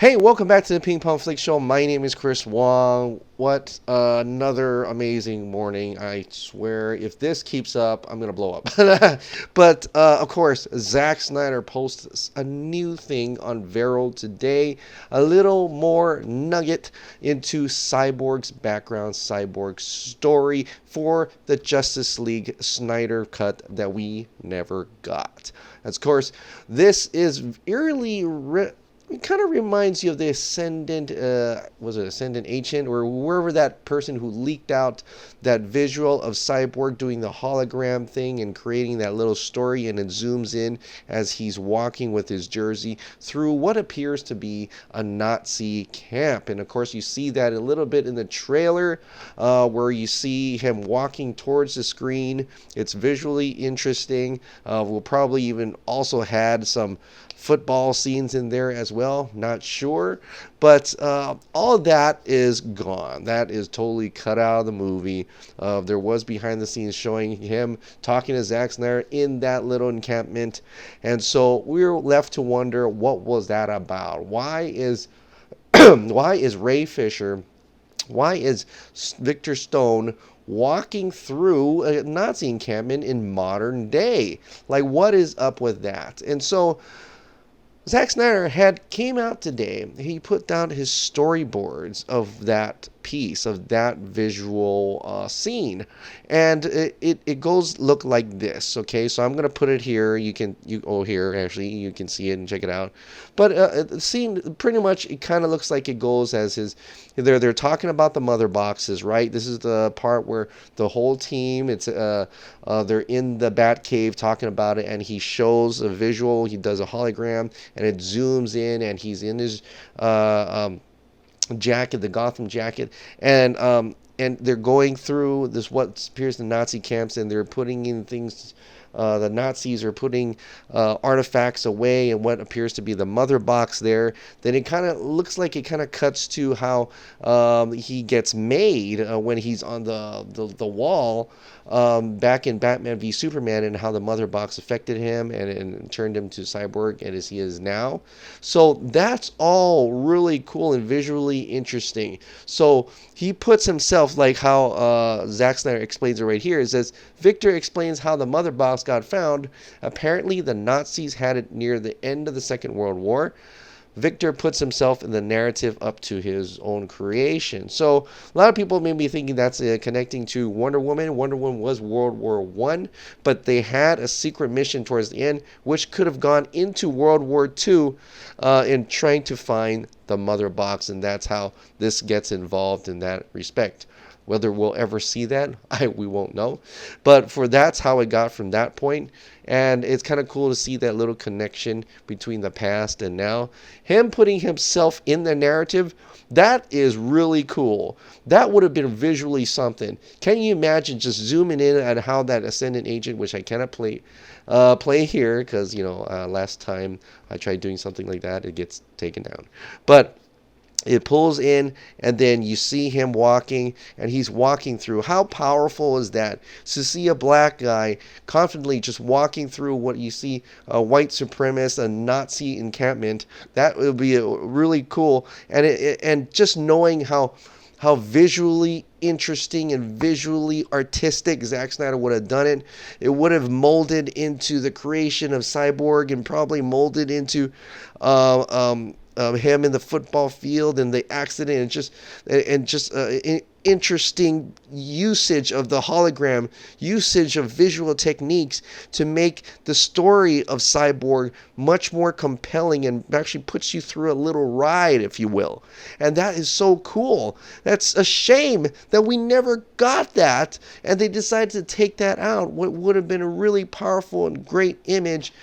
Hey, welcome back to the Ping Pong Flick Show. My name is Chris Wong. What another amazing morning. I swear, if this keeps up, I'm going to blow up. But, of course, Zack Snyder posts a new thing on Vero today. A little more nugget into Cyborg's background, Cyborg's story for the Justice League Snyder cut that we never got. Of course, this is eerily it kind of reminds you of the Ascendant, was it Ascendant Agent, or wherever that person who leaked out that visual of Cyborg doing the hologram thing and creating that little story, and it zooms in as he's walking with his jersey through what appears to be a Nazi camp. And of course, you see that a little bit in the trailer where you see him walking towards the screen. It's visually interesting. We'll probably even also had some football scenes in there as well, not sure, but all that is gone. That is totally cut out of the movie. There was behind the scenes showing him talking to Zack Snyder in that little encampment, and so we're left to wonder, what was that about? Why is Ray Fisher, why is Victor Stone walking through a Nazi encampment in modern day? Like, what is up with that? And so Zack Snyder came out today. He put down his storyboards of that piece, of that visual scene, and it goes look like this. Okay, so I'm gonna put it here. You can see it and check it out. But the scene pretty much, it kind of looks like it goes as his. They're talking about the mother boxes, right? This is the part where the whole team, they're in the Bat Cave talking about it, and he shows a visual. He does a hologram, and it zooms in, and he's in his jacket, the Gotham jacket, and they're going through this what appears the Nazi camps, and they're putting in things. The Nazis are putting artifacts away and what appears to be the mother box there. Then it kind of looks like it kind of cuts to how he gets made when he's on the wall back in Batman v Superman, and how the mother box affected him and turned him to Cyborg and as he is now. So that's all really cool and visually interesting. So he puts himself, like how Zack Snyder explains it right here. It says, Victor explains how the mother box got found. Apparently, the Nazis had it near the end of the Second World War. Victor puts himself in the narrative up to his own creation. So a lot of people may be thinking that's connecting to Wonder Woman. Wonder Woman was World War I, but they had a secret mission towards the end, which could have gone into World War II in trying to find the mother box, and that's how this gets involved in that respect. Whether we'll ever see that, we won't know. But that's how it got from that point. And it's kind of cool to see that little connection between the past and now. Him putting himself in the narrative, that is really cool. That would have been visually something. Can you imagine just zooming in on how that Ascendant Agent, which I cannot play here because, last time I tried doing something like that, it gets taken down. But it pulls in, and then you see him walking, and he's walking through. How powerful is that? To see a black guy confidently just walking through what you see, a white supremacist, a Nazi encampment, that would be really cool. And just knowing how visually interesting and visually artistic Zack Snyder would have done it. It would have molded into the creation of Cyborg, and probably molded into him in the football field and the accident, and just interesting usage of the hologram, usage of visual techniques to make the story of Cyborg much more compelling, and actually puts you through a little ride, if you will. And that is so cool. That's a shame that we never got that, and they decided to take that out. What would have been a really powerful and great image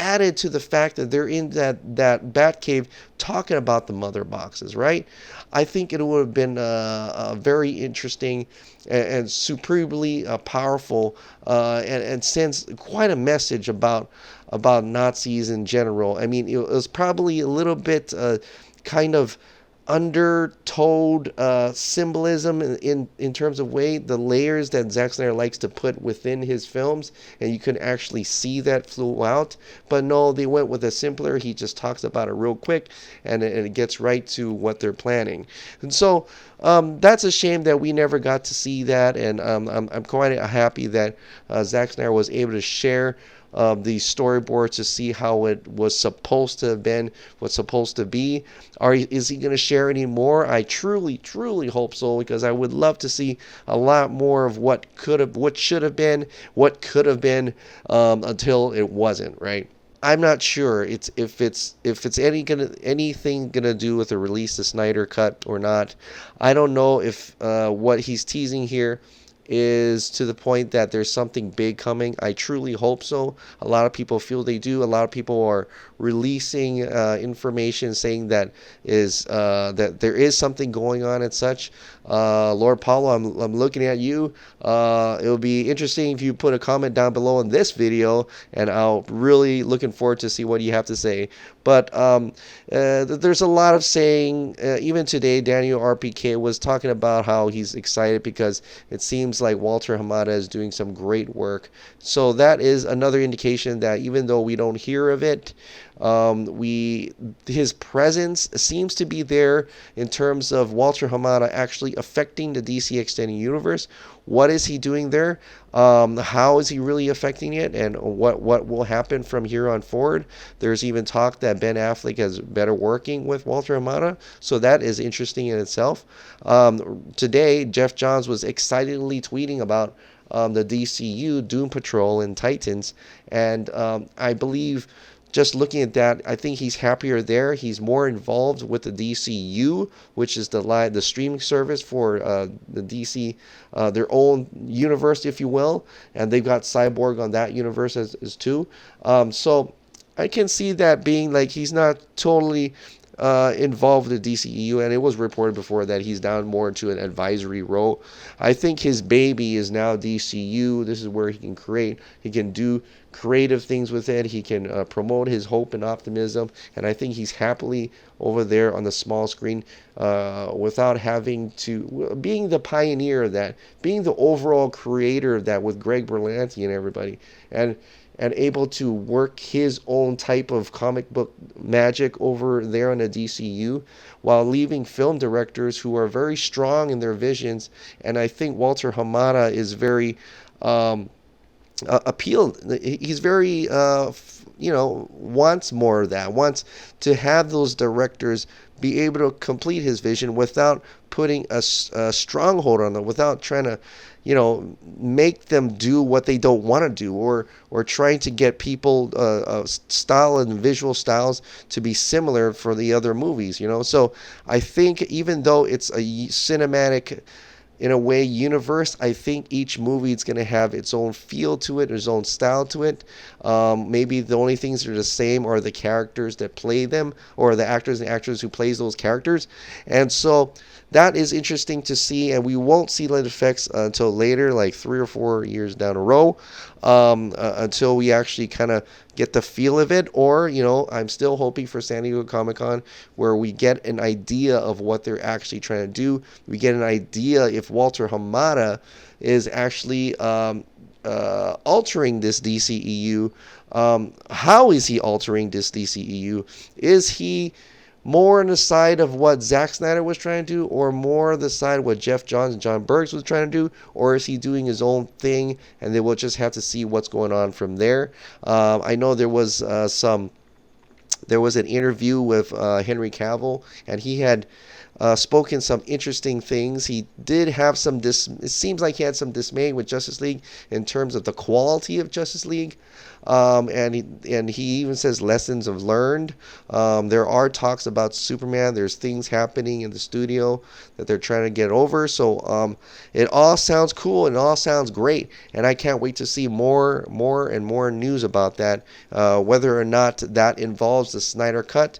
added to the fact that they're in that Batcave talking about the mother boxes, right? I think it would have been a very interesting and superbly powerful and sends quite a message about Nazis in general. I mean, it was probably a little bit kind of undertold symbolism in terms of way the layers that Zack Snyder likes to put within his films, and you can actually see that throughout. But no, they went with a simpler. He just talks about it real quick, and it gets right to what they're planning. And so that's a shame that we never got to see that, and I'm quite happy that Zack Snyder was able to share the storyboard to see how it was supposed to have been, what's supposed to be. Is he going to share any more? I truly, truly hope so, because I would love to see a lot more of what could have, what should have been, what could have been, until it wasn't, right? I'm not sure if it's anything gonna do with the release of Snyder Cut or not. I don't know if what he's teasing here is to the point that there's something big coming. I truly hope so. A lot of people feel they do. A lot of people are releasing information saying that there is something going on and such. Lord Paulo, I'm looking at you. It'll be interesting if you put a comment down below in this video, and I'll really looking forward to see what you have to say. But there's a lot of saying. Even today, Daniel RPK was talking about how he's excited because it seems like Walter Hamada is doing some great work. So that is another indication that even though we don't hear of it, his presence seems to be there in terms of Walter Hamada actually affecting the DC Extended Universe. What is he doing there? How is he really affecting it? And what will happen from here on forward? There's even talk that Ben Affleck is better working with Walter Hamada, so that is interesting in itself. Today, Geoff Johns was excitedly tweeting about the DCEU, Doom Patrol, and Titans, and I believe, just looking at that, I think he's happier there. He's more involved with the DCU, which is the streaming service for the DC, their own universe, if you will, and they've got Cyborg on that universe as too. So I can see that being like he's not totally involved with the DCEU, and it was reported before that he's down more into an advisory role. I think his baby is now DCU. This is where he can create, he can do creative things with it. He can promote his hope and optimism, and I think he's happily over there on the small screen without having to, being the pioneer of that, being the overall creator of that with Greg Berlanti and everybody, and able to work his own type of comic book magic over there on the DCU, while leaving film directors who are very strong in their visions. And I think Walter Hamada is very appealed. He's very, wants more of that, wants to have those directors be able to complete his vision without putting a stronghold on them, without trying to, make them do what they don't want to do, or trying to get people style and visual styles to be similar for the other movies. So I think even though it's a cinematic, in a way, universe, I think each movie is going to have its own feel to it, its own style to it. Maybe the only things that are the same are the characters that play them, or the actors and actors who plays those characters. And so that is interesting to see, and we won't see light effects until later, like 3 or 4 years down a row, until we actually kind of get the feel of it. Or, I'm still hoping for San Diego Comic-Con, where we get an idea of what they're actually trying to do. We get an idea if Walter Hamada is actually altering this DCEU. How is he altering this DCEU? Is he more on the side of what Zack Snyder was trying to do, or more on the side of what Geoff Johns and John Burks was trying to do, or is he doing his own thing, and then we'll just have to see what's going on from there. I know there was an interview with Henry Cavill, and he had spoken some interesting things. He did have it seems like he had some dismay with Justice League in terms of the quality of Justice League. And he even says lessons have learned. There are talks about Superman. There's things happening in the studio that they're trying to get over. So it all sounds cool and it all sounds great, and I can't wait to see more and more news about that. Whether or not that involves the Snyder Cut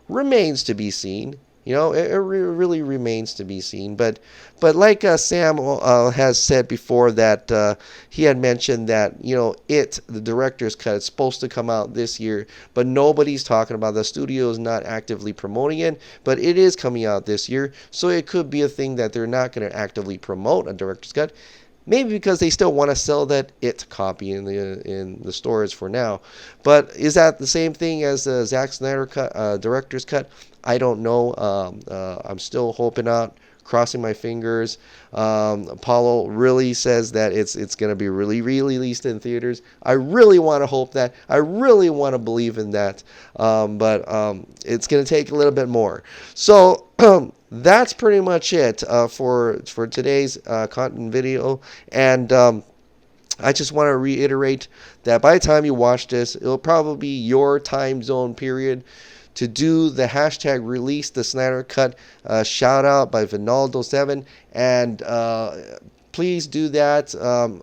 remains to be seen. It really remains to be seen. But like Sam has said before, that he had mentioned that the director's cut, is supposed to come out this year, but nobody's talking about it. The studio is not actively promoting it, but it is coming out this year, so it could be a thing that they're not going to actively promote a director's cut. Maybe because they still want to sell that copy in the stores for now. But is that the same thing as the Zack Snyder cut, director's cut? I don't know. I'm still hoping out, crossing my fingers. Apollo really says that it's going to be really released in theaters. I really want to hope that. I really want to believe in that. But it's going to take a little bit more. So that's pretty much it for today's content video. And I just want to reiterate that by the time you watch this, it'll probably be your time zone period to do the hashtag release the Snyder Cut shout out by Vinaldo7, and please do that.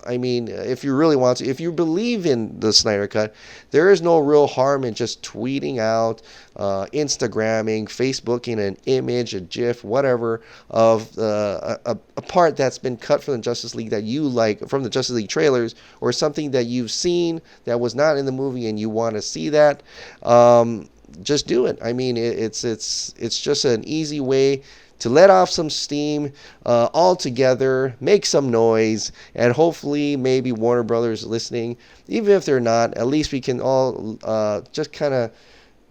I mean, if you really want to, if you believe in the Snyder Cut, there is no real harm in just tweeting out, Instagramming, Facebooking an image, a GIF, whatever, of a part that's been cut from the Justice League that you like, from the Justice League trailers, or something that you've seen that was not in the movie and you want to see that. Just do it. I mean, it's just an easy way to let off some steam all together, make some noise, and hopefully maybe Warner Brothers listening. Even if they're not, at least we can all just kind of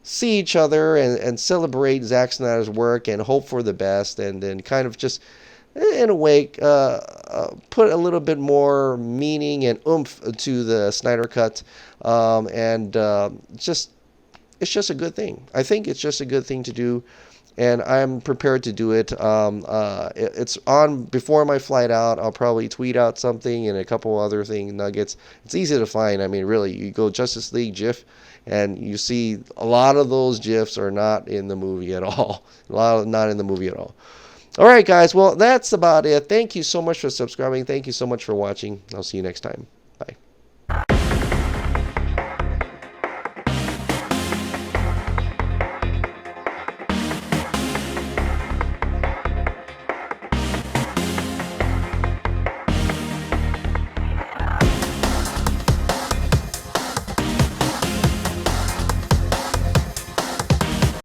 see each other and celebrate Zack Snyder's work and hope for the best, and then kind of just, in a way, put a little bit more meaning and oomph to the Snyder Cut, and it's just a good thing. I think it's just a good thing to do, and I'm prepared to do it. It's on before my flight out. I'll probably tweet out something and a couple other nuggets. It's easy to find. I mean, really, you go Justice League GIF, and you see a lot of those GIFs are not in the movie at all. Not in the movie at all. All right, guys. Well, that's about it. Thank you so much for subscribing. Thank you so much for watching. I'll see you next time.